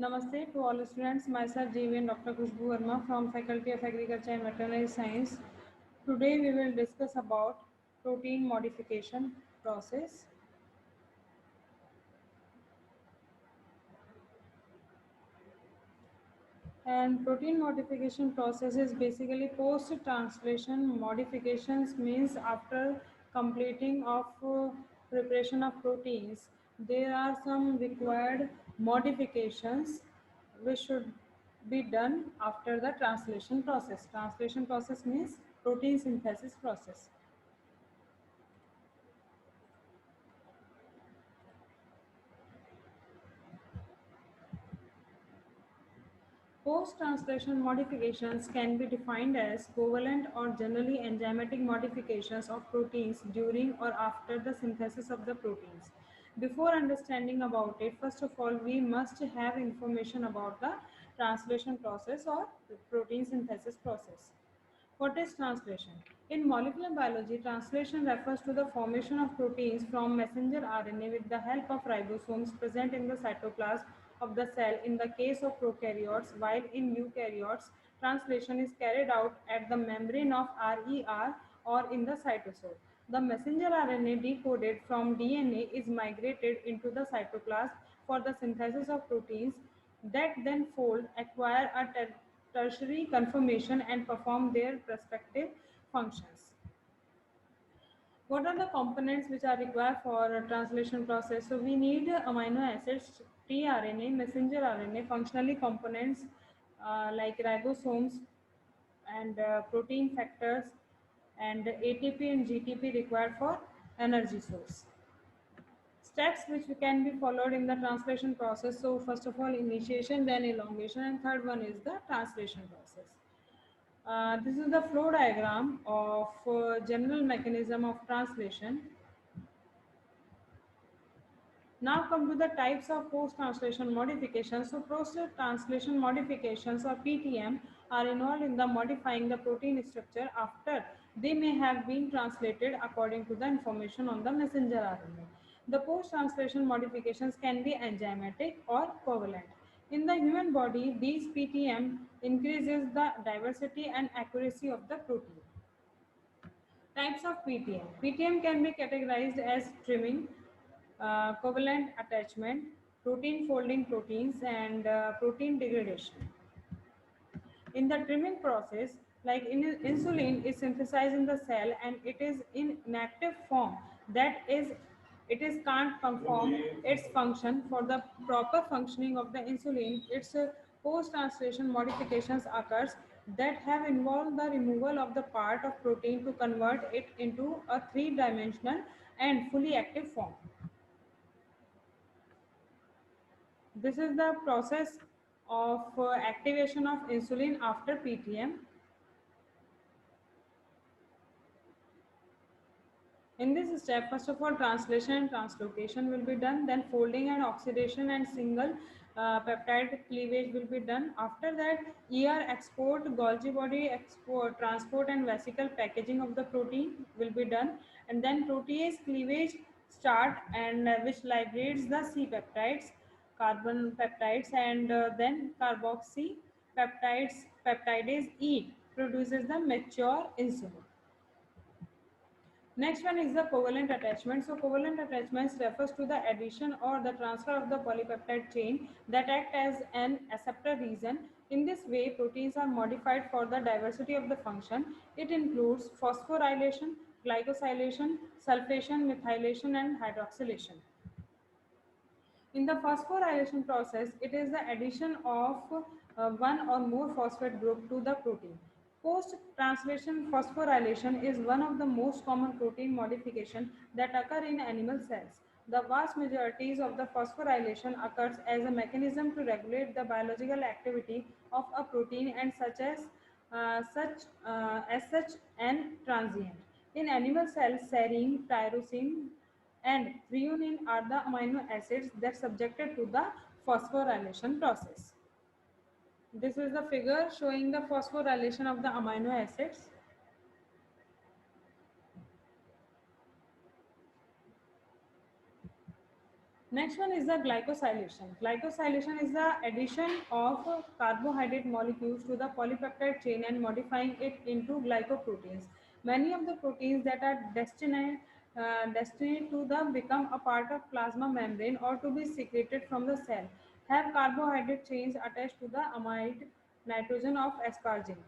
Namaste to all students. Myself JV and Dr. Khushbu Verma from Faculty of Agriculture and Veterinary Science. Today we will discuss about protein modification process. And protein modification process is basically post-translation modifications means after completing of preparation of proteins, there are some required modifications which should be done after the translation process. Translation process means protein synthesis process. Post-translation modifications can be defined as covalent or generally enzymatic modifications of proteins during or after the synthesis of the proteins. Before understanding about it, first of all, we must have information about the translation process or protein synthesis process. What is translation? In molecular biology, translation refers to the formation of proteins from messenger RNA with the help of ribosomes present in the cytoplasm of the cell in the case of prokaryotes, while in eukaryotes, translation is carried out at the membrane of RER or in the cytosol. The messenger RNA decoded from DNA is migrated into the cytoplasm for the synthesis of proteins that then fold, acquire a tertiary conformation and perform their respective functions. What are the components which are required for a translation process? So we need amino acids, tRNA, messenger RNA, functionally components like ribosomes and protein factors and ATP and GTP required for energy source. Steps which can be followed in the translation process. So first of all, initiation, then elongation, and third one is the translation process. This is the flow diagram of general mechanism of translation. Now come to the types of post-translation modifications. So post-translation modifications or PTM are involved in the modifying the protein structure after they may have been translated according to the information on the messenger RNA. The post-translation modifications can be enzymatic or covalent. In the human body, these PTM increases the diversity and accuracy of the protein. Types of PTM. PTM can be categorized as trimming, covalent attachment, protein folding proteins, and protein degradation. In the trimming process, like insulin is synthesized in the cell and it is in inactive form. That is, it is can't perform its function. For the proper functioning of the insulin, its post-translation modifications occurs that have involved the removal of the part of protein to convert it into a three-dimensional and fully active form. This is the process of activation of insulin after PTM. In this step, first of all, translation and translocation will be done, then folding and oxidation and single peptide cleavage will be done. After that, ER export, Golgi body export, transport and vesicle packaging of the protein will be done, and then protease cleavage start and which liberates the C peptides, carbon peptides, and then carboxy peptidase E produces the mature insulin. Next one is the covalent attachment. So covalent attachments refers to the addition or the transfer of the polypeptide chain that act as an acceptor region. In this way, proteins are modified for the diversity of the function. It includes phosphorylation, glycosylation, sulfation, methylation, and hydroxylation. In the phosphorylation process, it is the addition of one or more phosphate group to the protein. Post-translation phosphorylation is one of the most common protein modification that occur in animal cells. The vast majority of the phosphorylation occurs as a mechanism to regulate the biological activity of a protein and as such and transient. In animal cells, serine, tyrosine, and threonine are the amino acids that subjected to the phosphorylation process. This is the figure showing the phosphorylation of the amino acids. Next one is the glycosylation. Glycosylation is the addition of carbohydrate molecules to the polypeptide chain and modifying it into glycoproteins. Many of the proteins that are destined to become a part of plasma membrane or to be secreted from the cell have carbohydrate chains attached to the amide nitrogen of asparagine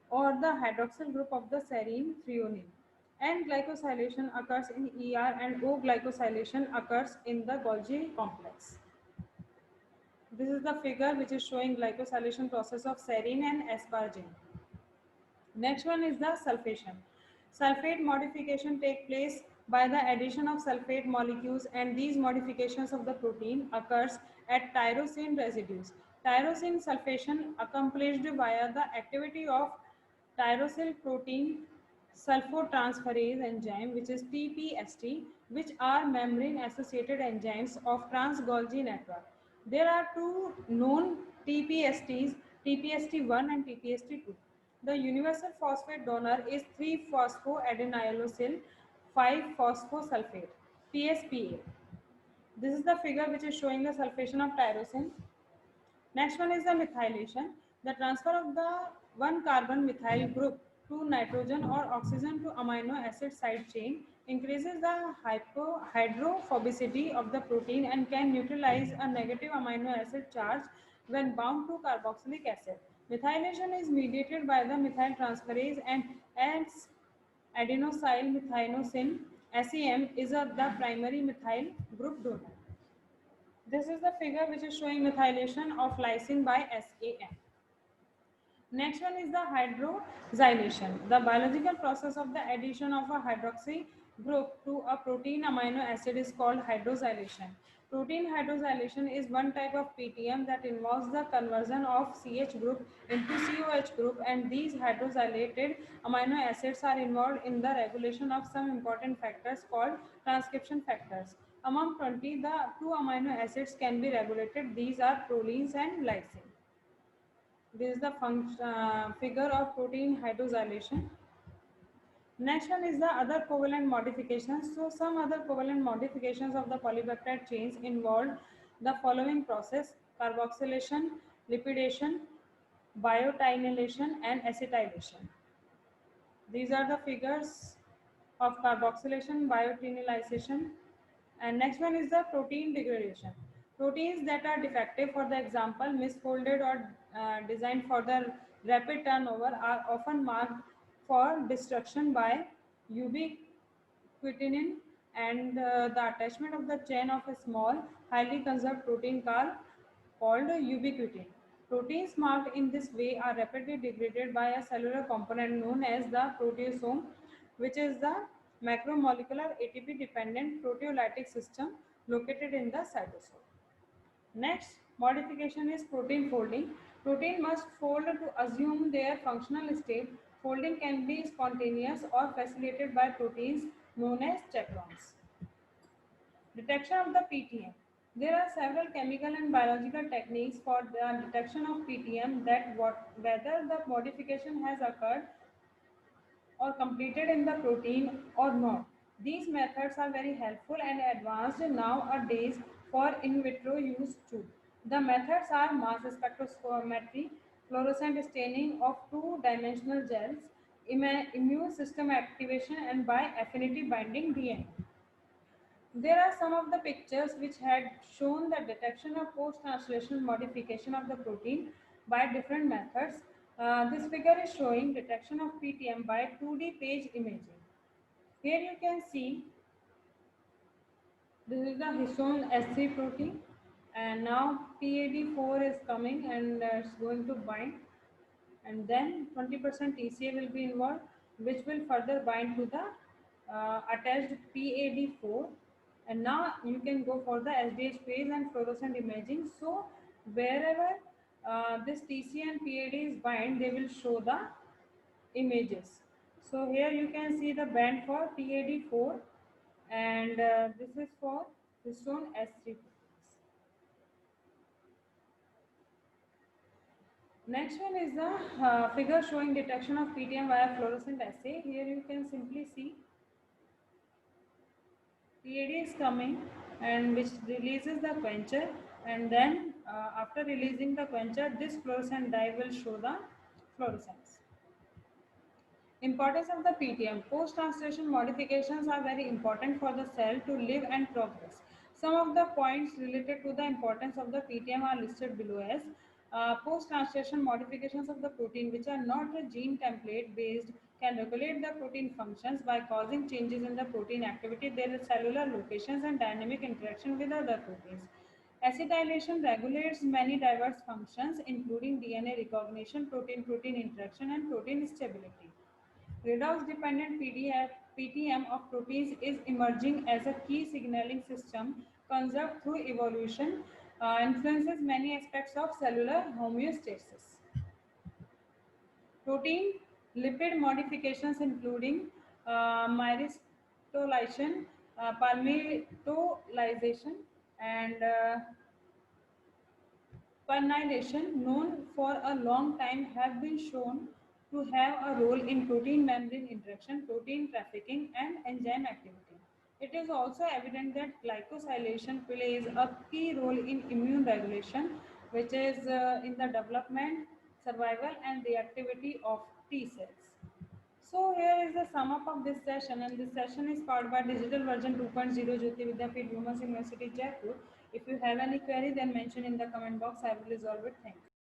or the hydroxyl group of the serine threonine. And glycosylation occurs in ER and O glycosylation occurs in the Golgi complex. This is the figure which is showing glycosylation process of serine and asparagine. Next one is the sulfation. Sulfate modification take place by the addition of sulfate molecules, and these modifications of the protein occurs at tyrosine residues. Tyrosine sulfation accomplished via the activity of tyrosyl protein sulfotransferase enzyme, which is TPST, which are membrane associated enzymes of trans-Golgi network. There are two known TPSTs, TPST1 and TPST2. The universal phosphate donor is 3-phosphoadenylyl 5-phosphosulfate, TSPA. This is the figure which is showing the sulfation of tyrosine. Next one is the methylation. The transfer of the one carbon methyl group to nitrogen or oxygen to amino acid side chain increases the hydrophobicity of the protein and can neutralize a negative amino acid charge when bound to carboxylic acid. Methylation is mediated by the methyl transferase, and as adenosyl methionine SEM is the primary methyl group donor. This is the figure which is showing methylation of lysine by SAM. Next one is the hydroxylation. The biological process of the addition of a hydroxy group to a protein amino acid is called hydroxylation. Protein hydroxylation is one type of PTM that involves the conversion of CH group into COH group, and these hydroxylated amino acids are involved in the regulation of some important factors called transcription factors. Among 20, the two amino acids can be regulated. These are prolines and lysine. This is the figure of protein hydroxylation. Next one is the other covalent modifications. So some other covalent modifications of the polypeptide chains involve the following process: carboxylation, lipidation, biotinylation, and acetylation. These are the figures of carboxylation, biotinylation, and next one is the protein degradation. Proteins that are defective, for the example, misfolded or designed for the rapid turnover, are often marked for destruction by ubiquitin and the attachment of the chain of a small, highly conserved protein called ubiquitin. Proteins marked in this way are rapidly degraded by a cellular component known as the proteasome, which is the macromolecular ATP-dependent proteolytic system located in the cytosol. Next modification is protein folding. Protein must fold to assume their functional state. Folding can be spontaneous or facilitated by proteins known as chaperones. Detection of the PTM. There are several chemical and biological techniques for the detection of PTM, that whether the modification has occurred or completed in the protein or not. These methods are very helpful and advanced nowadays for in vitro use too. The methods are mass spectrometry, fluorescent staining of two-dimensional gels, immune system activation, and by affinity binding DNA. There are some of the pictures which had shown the detection of post-translational modification of the protein by different methods. This figure is showing detection of PTM by 2D page imaging. Here you can see this is the histone S3 protein, and now PAD4 is coming and it's going to bind, and then 20% TCA will be involved, which will further bind to the attached PAD4, and now you can go for the SDH phase and fluorescent imaging. So wherever this TCA and PAD is bind, they will show the images. So here you can see the band for PAD4, and this is for histone S3. Next one is the figure showing detection of PTM via fluorescent assay. Here you can simply see PAD is coming, and which releases the quencher, and then after releasing the quencher, this fluorescent dye will show the fluorescence. Importance of the PTM. Post-translation modifications are very important for the cell to live and progress. Some of the points related to the importance of the PTM are listed below as post-translation modifications of the protein which are not a gene template based can regulate the protein functions by causing changes in the protein activity, their cellular locations and dynamic interaction with other proteins. Acetylation regulates many diverse functions including DNA recognition, protein-protein interaction and protein stability. Redox-dependent PTM of proteins is emerging as a key signaling system conserved through evolution, influences many aspects of cellular homeostasis. Protein lipid modifications including myristoylation, palmitolization, and pernylation, known for a long time, have been shown to have a role in protein membrane interaction, protein trafficking, and enzyme activity. It is also evident that glycosylation plays a key role in immune regulation, which is in the development, survival, and reactivity of T cells. So here is the sum up of this session, and this session is powered by Digital Version 2.0 Jyoti Vidyapeeth Women's University Jaipur. If you have any query, then mention in the comment box. I will resolve it. Thank you.